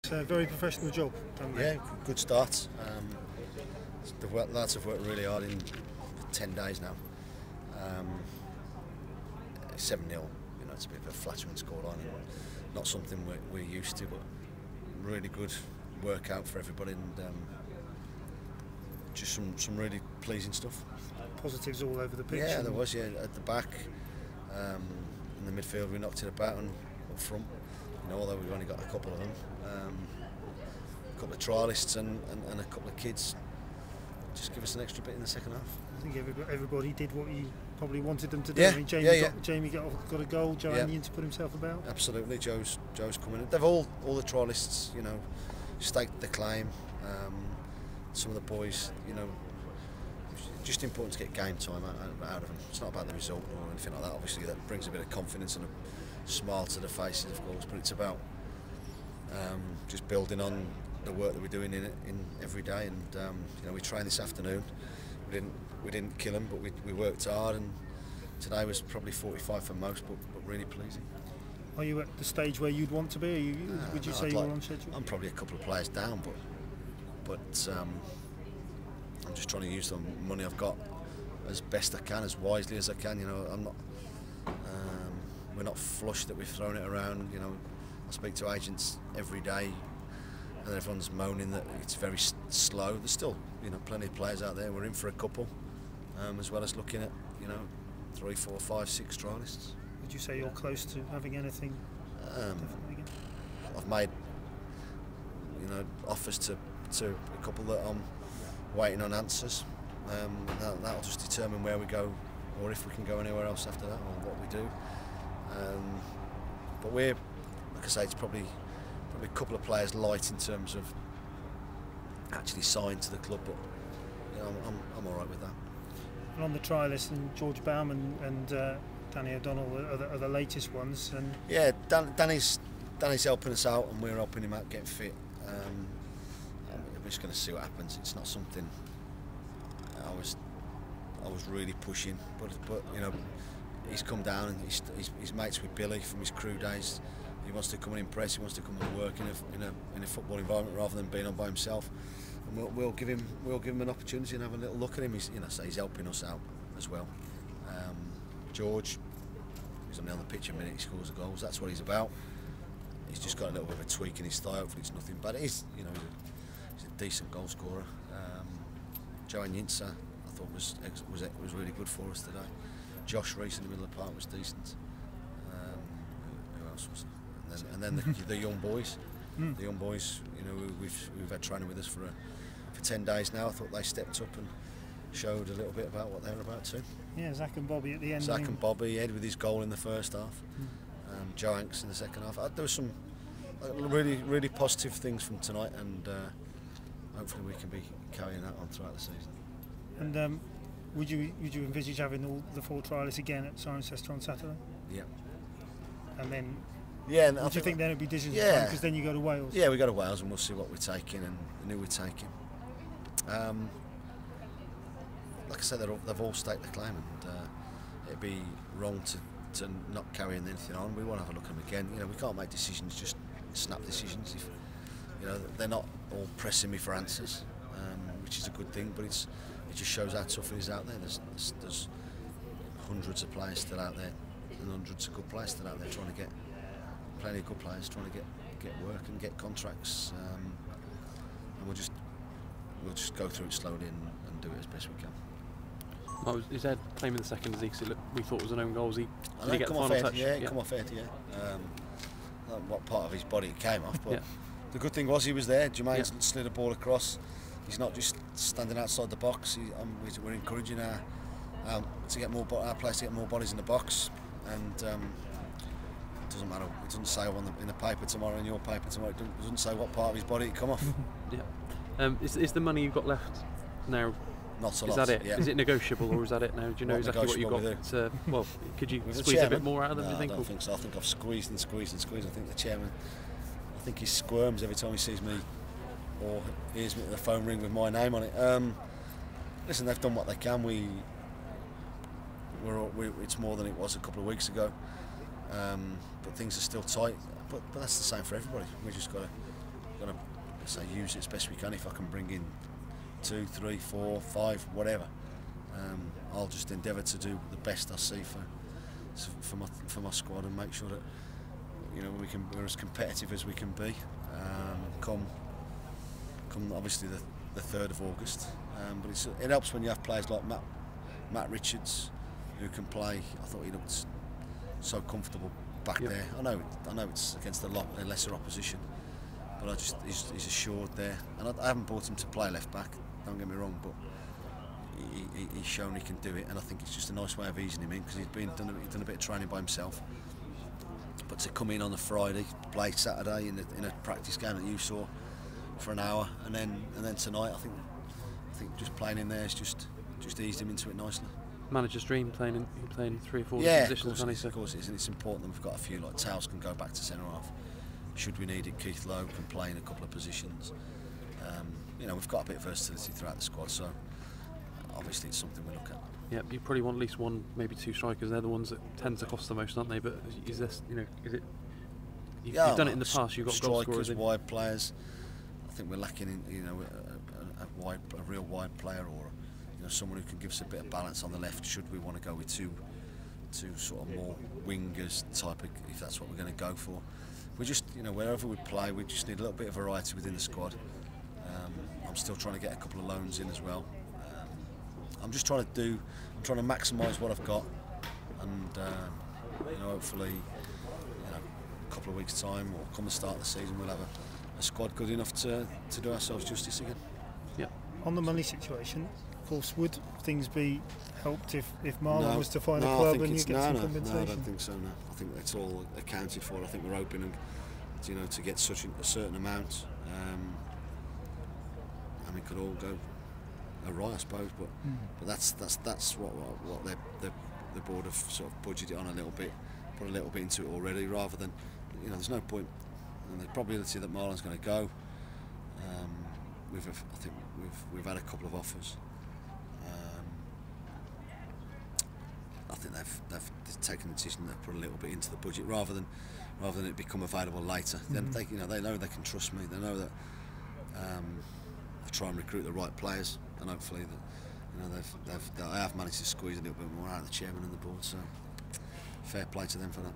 It's a very professional job. Yeah, good start. The lads have worked really hard in 10 days now. 7-0, you know, it's a bit of a flattering scoreline, not something we're used to, but really good workout for everybody, and just some really pleasing stuff. Positives all over the pitch. Yeah, there was. Yeah, at the back, in the midfield, we knocked it about, and up front, you know, although we've only got a couple of them, a couple of trialists and a couple of kids, just give us an extra bit in the second half. I think everybody did what you probably wanted them to do. Yeah, I mean, Jamie got a goal. Joe Anion to put himself about. Absolutely, Joe's coming in. They've all the trialists, you know, staked the claim. Some of the boys, you know, just important to get game time out of them. It's not about the result or anything like that. Obviously, that brings a bit of confidence and a smile to the faces, of course. But it's about just building on the work that we're doing in every day. And you know, we trained this afternoon. We didn't kill them, but we worked hard. And today was probably 45 for most, but really pleasing. Are you at the stage where you'd want to be? Would you say you're on schedule? I'm probably a couple of players down, but I'm just trying to use the money I've got as best I can, as wisely as I can. You know, I'm not. We're not flush that we've thrown it around. You know, I speak to agents every day, and everyone's moaning that it's very slow. There's still, you know, plenty of players out there. We're in for a couple, as well as looking at, you know, 3, 4, 5, 6 trialists. Would you say you're close to having anything? I've made, you know, offers to a couple that I'm waiting on answers. That'll just determine where we go, or if we can go anywhere else after that, or what we do. But we're, like I say, it's probably a couple of players light in terms of actually signed to the club. But you know, I'm all right with that. And on the trialists, and George Baum and Danny O'Donnell are the latest ones. And yeah, Danny's helping us out, and we're helping him out getting fit. We're just going to see what happens. It's not something I was really pushing, but you know, he's come down and he's mates with Billy from his crew days. He wants to come and impress. He wants to come and work in a football environment rather than being on by himself. And we'll give him an opportunity and have a little look at him. He's, you know, so he's helping us out as well. George, he's only on the pitch a minute. He scores the goals. That's what he's about. He's just got a little bit of a tweak in his thigh. Hopefully it's nothing bad. It is, you know, he's a decent goal scorer. Joe Anion, I thought was really good for us today. Josh Reese in the middle of the park was decent. Who else was there? And then the young boys. The young boys, you know, we've had training with us for 10 days now. I thought they stepped up and showed a little bit about what they're about too. Yeah, Zach and Bobby at the end. Zach and Bobby, Ed with his goal in the first half. Joe Hanks in the second half. There was some really positive things from tonight, and hopefully we can be carrying that on throughout the season. And would you envisage having all the 4 trialists again at Cirencester on Saturday? Yeah. And then. Yeah. And do you think then it'd be decision time? Yeah. Because then you go to Wales. Yeah, we go to Wales and we'll see what we're taking and who we're taking. Like I said, they've all staked the claim, and it'd be wrong to not carrying anything on. We want to have a look at them again. You know, we can't make decisions, just snap decisions. If you know, they're not all pressing me for answers, which is a good thing. But it just shows how tough it is out there. There's hundreds of players still out there, and hundreds of good players still out there trying to get, plenty of good players trying to get work and get contracts. And we'll just go through it slowly and do it as best we can. Is Ed claiming the second, as we thought was an own goal? Did he get the final final touch? Yeah, come off Ed, yeah. What part of his body it came off, but the good thing was he was there. Jermaine slid a ball across. He's not just standing outside the box. We're encouraging our players to get more bodies in the box, and it doesn't matter. It doesn't say in the paper tomorrow, in your paper tomorrow. It doesn't say what part of his body it come off. Yeah. Is the money you've got left now? Not a lot. Is that it? Yeah. Is it negotiable, or is that it now? Do you know exactly what you've got? Well, could you squeeze a bit more out of them? No, do you think? I don't think so. I think I've squeezed and squeezed and squeezed. I think the chairman, he squirms every time he sees me or hears me the phone ring with my name on it. Listen, they've done what they can. It's more than it was a couple of weeks ago, but things are still tight. But that's the same for everybody. We just got to got to say use it as best we can. If I can bring in 2, 3, 4, 5, whatever, I'll just endeavour to do the best I see for my squad and make sure that we're as competitive as we can be. Come obviously the 3rd of August, but it helps when you have players like Matt Richards who can play. I thought he looked so comfortable back there. I know it's against a lesser opposition, but he's assured there, and I haven't bought him to play left back. Don't get me wrong, but he's shown he can do it, and I think it's just a nice way of easing him in because he's done a bit of training by himself. But to come in on a Friday, play Saturday in a practice game that you saw for an hour, and then tonight, I think just playing in there has just eased him into it nicely. Manager's dream, playing 3 or 4 positions. Of course it is, and it's important that we've got a few, like Towles can go back to centre half should we need it. Keith Lowe can play in a couple of positions. We've got a bit of versatility throughout the squad, so obviously it's something we look at. Yeah, you probably want at least 1, maybe 2 strikers. They're the ones that tend to cost the most, aren't they? But is this, is it? You've done it in the past. You've got goal scorers, wide players. I think we're lacking in, a real wide player, or someone who can give us a bit of balance on the left. Should we want to go with two sort of more wingers type of, if that's what we're going to go for. We just, wherever we play, we just need a little bit of variety within the squad. I'm still trying to get a couple of loans in as well. I'm trying to maximise what I've got, and hopefully, a couple of weeks' time, or come the start of the season, we'll have a squad good enough to do ourselves justice again. Yeah. On the money situation, of course, would things be helped if Marlon was to find a club and you get some compensation? No, I don't think so. No, I think it's all accounted for. I think we're hoping, to get such a certain amount, and it could all go awry, I suppose. But that's what the board have sort of budgeted on a little bit, put a little bit into it already, rather than, there's no point. And the probability that Marlon's going to go, I think we've had a couple of offers. I think they've taken the decision to put a little bit into the budget rather than it become available later. Then they know they can trust me. They know that I try and recruit the right players, and hopefully that I have managed to squeeze a little bit more out of the chairman and the board. So fair play to them for that.